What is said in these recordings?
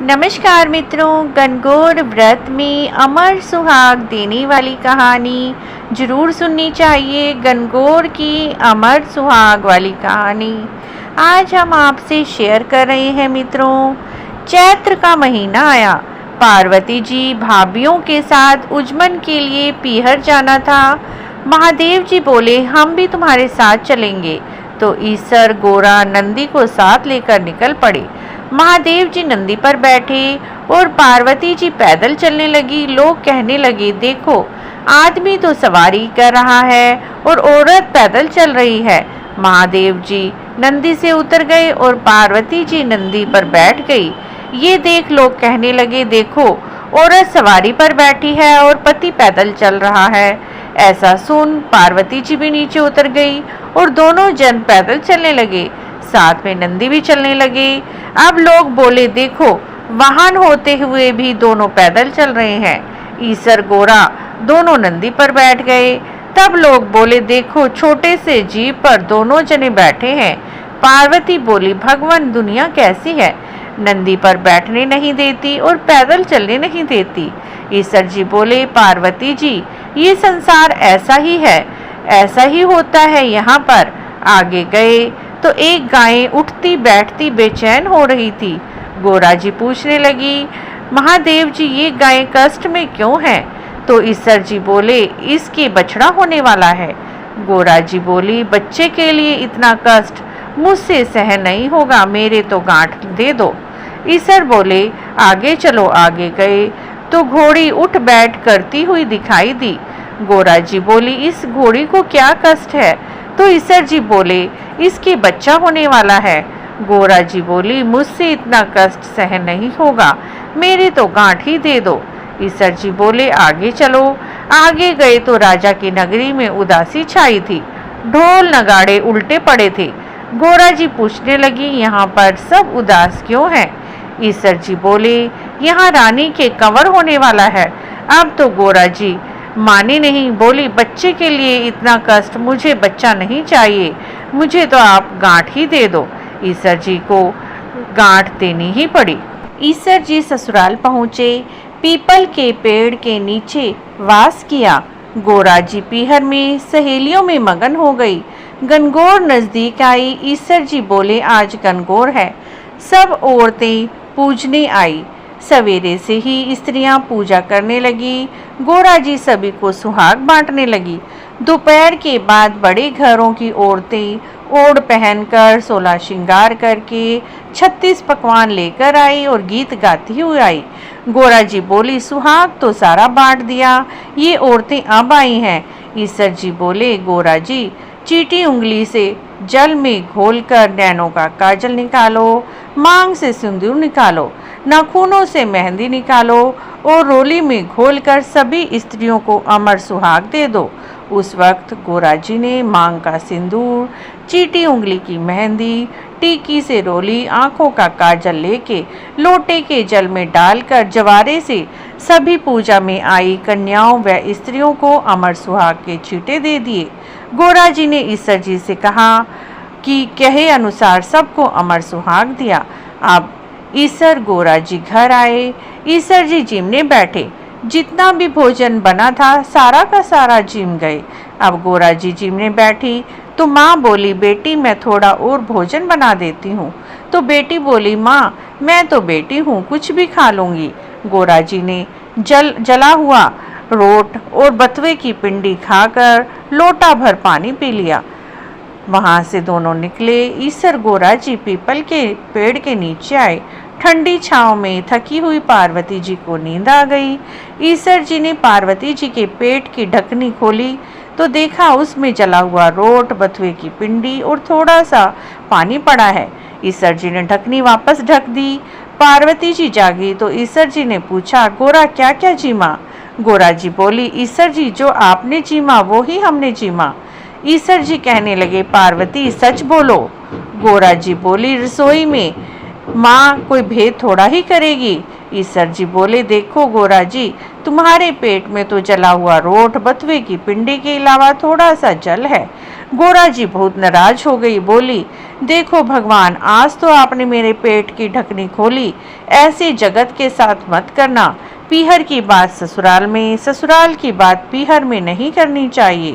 नमस्कार मित्रों, गणगौर व्रत में अमर सुहाग देने वाली कहानी जरूर सुननी चाहिए। गणगौर की अमर सुहाग वाली कहानी आज हम आपसे शेयर कर रहे हैं मित्रों। चैत्र का महीना आया। पार्वती जी भाभीियों के साथ उज्जमन के लिए पीहर जाना था। महादेव जी बोले, हम भी तुम्हारे साथ चलेंगे। तो ईसर गोरा नंदी को साथ लेकर निकल पड़े। महादेव जी नंदी पर बैठे और पार्वती जी पैदल चलने लगी। लोग कहने लगे, देखो आदमी तो सवारी कर रहा है और औरत पैदल चल रही है। महादेव जी नंदी से उतर गए और पार्वती जी नंदी पर बैठ गई। ये देख लोग कहने लगे, देखो औरत सवारी पर बैठी है और पति पैदल चल रहा है। ऐसा सुन पार्वती जी भी नीचे उतर गई और दोनों जन पैदल चलने लगे। साथ में नंदी भी चलने लगे। अब लोग बोले, देखो वाहन होते हुए भी दोनों पैदल चल रहे हैं। ईसर गोरा दोनों नंदी पर बैठ गए। तब लोग बोले, देखो छोटे से जीप पर दोनों जने बैठे हैं। पार्वती बोली, भगवान दुनिया कैसी है, नंदी पर बैठने नहीं देती और पैदल चलने नहीं देती। ईसर जी बोले, पार्वती जी ये संसार ऐसा ही है, ऐसा ही होता है। यहाँ पर आगे गए तो एक गाय उठती बैठती बेचैन हो रही थी। गोरा जी पूछने लगी, महादेव जी ये गाय कष्ट में क्यों है? तो ईसर जी बोले, इसके बछड़ा होने वाला है। गोरा जी बोली, बच्चे के लिए इतना कष्ट मुझसे सहन नहीं होगा, मेरे तो गांठ दे दो। ईसर बोले, आगे चलो। आगे गए तो घोड़ी उठ बैठ करती हुई दिखाई दी। गोरा जी बोली, इस घोड़ी को क्या कष्ट है? तो ईसर जी बोले, इसके बच्चा होने वाला है। गोरा जी बोली, मुझसे इतना कष्ट सहन नहीं होगा, मेरे तो गांठ ही दे दो। ईसर जी बोले, आगे चलो। आगे गए तो राजा की नगरी में उदासी छाई थी। ढोल नगाड़े उल्टे पड़े थे। गोरा जी पूछने लगी, यहाँ पर सब उदास क्यों हैं? ईसर जी बोले, यहाँ रानी के कंवर होने वाला है। अब तो गोरा जी माने नहीं, बोली, बच्चे के लिए इतना कष्ट, मुझे बच्चा नहीं चाहिए, मुझे तो आप गांठ ही दे दो। ईसर जी को गांठ देनी ही पड़ी। ईसर जी ससुराल पहुँचे। पीपल के पेड़ के नीचे वास किया। गोरा जी पीहर में सहेलियों में मगन हो गई। गणगौर नजदीक आई। ईसर जी बोले, आज गणगौर है, सब औरतें पूजने आई। सवेरे से ही स्त्रियां पूजा करने लगी। गोरा जी सभी को सुहाग बांटने लगी। दोपहर के बाद बड़े घरों की औरतें ओढ़ पहनकर 16 श्रृंगार करके 36 पकवान लेकर आई और गीत गाती हुई आई। गोरा जी बोली, सुहाग तो सारा बांट दिया, ये औरतें अब आई हैं। ईसर जी बोले, गोरा जी चीटी उंगली से जल में घोलकर नैनों का काजल निकालो, मांग से सिंदूर निकालो, नाखूनों से मेहंदी निकालो और रोली में घोलकर सभी स्त्रियों को अमर सुहाग दे दो। उस वक्त गोरा जी ने मांग का सिंदूर, चीटी उंगली की मेहंदी, टीकी से रोली, आंखों का काजल लेके लोटे के जल में डालकर जवारे से सभी पूजा में आई कन्याओं व स्त्रियों को अमर सुहाग के छींटे दे दिए। गोरा जी ने ईसर जी से कहा कि कहे अनुसार सबको अमर सुहाग दिया। अब ईसर गोरा जी घर आए। ईसर जी जिमने बैठे। जितना भी भोजन बना था सारा का सारा जिम गए। अब गोरा जी जिमने बैठी तो माँ बोली, बेटी मैं थोड़ा और भोजन बना देती हूँ। तो बेटी बोली, माँ मैं तो बेटी हूँ, कुछ भी खा लूँगी। गोरा जी ने जला हुआ रोट और बथुए की पिंडी खाकर लोटा भर पानी पी लिया। वहां से दोनों निकले। ईसर गोरा जी पीपल के पेड़ के नीचे आए। ठंडी छांव में थकी हुई पार्वती जी को नींद आ गई। ईसर जी ने पार्वती जी के पेट की ढकनी खोली तो देखा उसमें जला हुआ रोट, बथुए की पिंडी और थोड़ा सा पानी पड़ा है। ईसर जी ने ढकनी वापस ढक दी। पार्वती जी जागी तो ईसर जी ने पूछा, गोरा क्या क्या जीमा? गोरा जी बोली, ईसर जी जो आपने जीमा वो ही हमने जीमा। ईसर जी कहने लगे, पार्वती सच बोलो। गोरा जी बोली, रसोई में माँ कोई भेद थोड़ा ही करेगी। ईसर जी बोले, देखो गोरा जी तुम्हारे पेट में तो जला हुआ रोट, बथुए की पिंडी के अलावा थोड़ा सा जल है। गोरा जी बहुत नाराज हो गई, बोली, देखो भगवान, आज तो आपने मेरे पेट की ढकनी खोली, ऐसे जगत के साथ मत करना। पीहर की बात ससुराल में, ससुराल की बात पीहर में नहीं करनी चाहिए।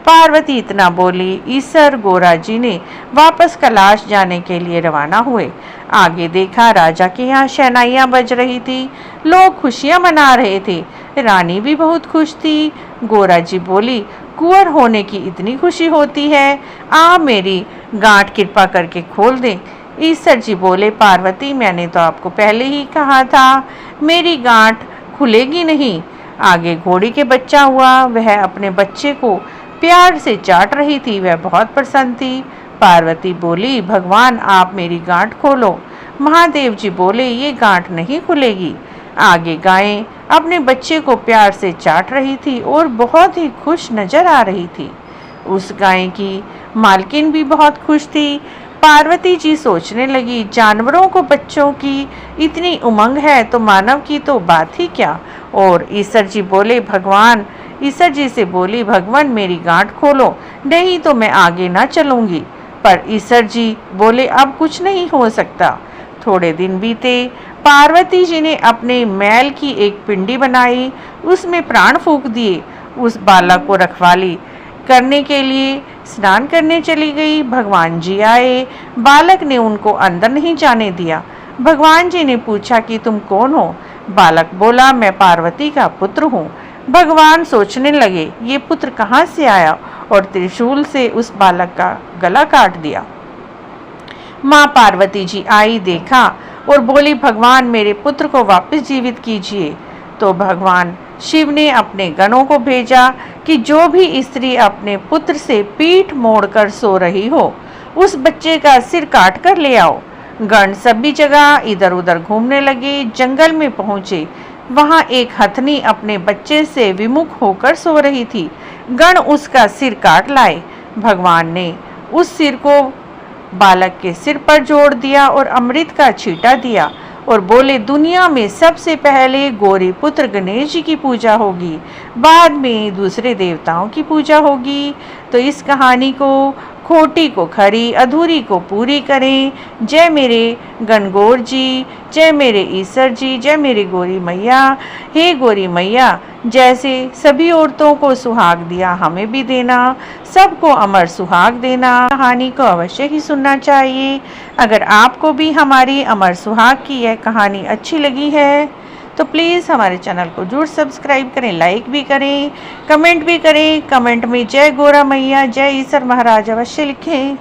पार्वती इतना बोली। ईसर गोरा जी ने वापस कैलाश जाने के लिए रवाना हुए। आगे देखा, राजा के यहाँ शहनाइयाँ बज रही थी, लोग खुशियाँ मना रहे थे, रानी भी बहुत खुश थी। गोरा जी बोली, कुंवर होने की इतनी खुशी होती है, आप मेरी गांठ कृपा करके खोल दें। ईसर जी बोले, पार्वती, मैंने तो आपको पहले ही कहा था, मेरी गांठ खुलेगी नहीं। आगे घोड़ी के बच्चा हुआ, वह अपने बच्चे को प्यार से चाट रही थी, वह बहुत प्रसन्न थी। पार्वती बोली, भगवान, आप मेरी गांठ खोलो। महादेव जी बोले, ये गांठ नहीं खुलेगी। आगे गायें अपने बच्चे को प्यार से चाट रही थी और बहुत ही खुश नजर आ रही थी। उस गाय की मालकिन भी बहुत खुश थी। पार्वती जी सोचने लगी, जानवरों को बच्चों की इतनी उमंग है तो मानव की तो बात ही क्या। और ईसर जी बोले, भगवान, ईसर जी से बोली, भगवान, मेरी गांठ खोलो, नहीं तो मैं आगे ना चलूंगी। पर ईसर जी बोले, अब कुछ नहीं हो सकता। थोड़े दिन बीते। पार्वती जी ने अपने मैल की एक पिंडी बनाई, उसमें प्राण फूंक दिए। उस बालक को रखवाली करने के लिए स्नान करने चली गई। भगवान जी आए, बालक ने उनको अंदर नहीं जाने दिया। भगवान जी ने पूछा कि तुम कौन हो? बालक बोला, मैं पार्वती का पुत्र हूँ। भगवान सोचने लगे, ये पुत्र कहाँ से आया, और त्रिशूल से उस बालक का गला काट दिया। माँ पार्वती जी आई, देखा और बोली, भगवान, मेरे पुत्र को वापस जीवित कीजिए। तो भगवान शिव ने अपने गणों को भेजा कि जो भी स्त्री अपने पुत्र से पीठ मोड़कर सो रही हो, उस बच्चे का सिर काट कर ले आओ। गण सभी जगह इधर उधर घूमने लगे। जंगल में पहुंचे, वहां एक हथनी अपने बच्चे से विमुख होकर सो रही थी। गण उसका सिर काट लाए। भगवान ने उस सिर को बालक के सिर पर जोड़ दिया और अमृत का छींटा दिया और बोले, दुनिया में सबसे पहले गौरी पुत्र गणेश जी की पूजा होगी, बाद में दूसरे देवताओं की पूजा होगी। तो इस कहानी को खोटी को खरी, अधूरी को पूरी करें। जय मेरे गणगौर जी, जय मेरे ईसर जी, जय मेरी गौरी मैया। हे गौरी मैया, जैसे सभी औरतों को सुहाग दिया, हमें भी देना, सबको अमर सुहाग देना। कहानी को अवश्य ही सुनना चाहिए। अगर आपको भी हमारी अमर सुहाग की यह कहानी अच्छी लगी है तो प्लीज़ हमारे चैनल को जरूर सब्सक्राइब करें, लाइक भी करें, कमेंट भी करें। कमेंट में जय गौरा मैया, जय ईसर महाराज अवश्य लिखें।